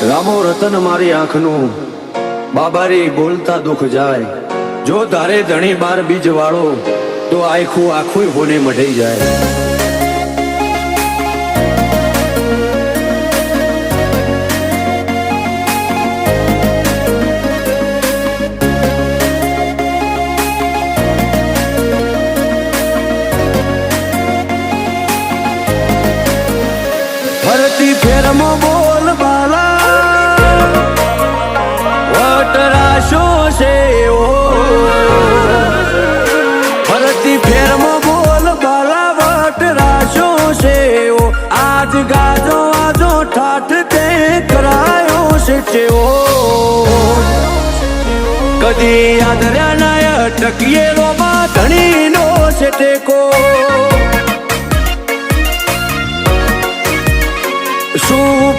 રામો રતન મારી આંખનું બાબારી બોલતા દુખ જાય જો તારે ધણી બાર બીજ વાળો તો આખું આખું હોને મઢી જાય ફરતી ફેરમો બોલ બાલા વટરાશો છે ઓ ફરતી ફેરમો બોલ બાલા વટરાશો છે ઓ આજ ગાજો આજો ઠાઠ તે કરાયો છે ઓ કદી આદર્યા નાય ટકીએલો માં ધણી નો છે ટેકો શું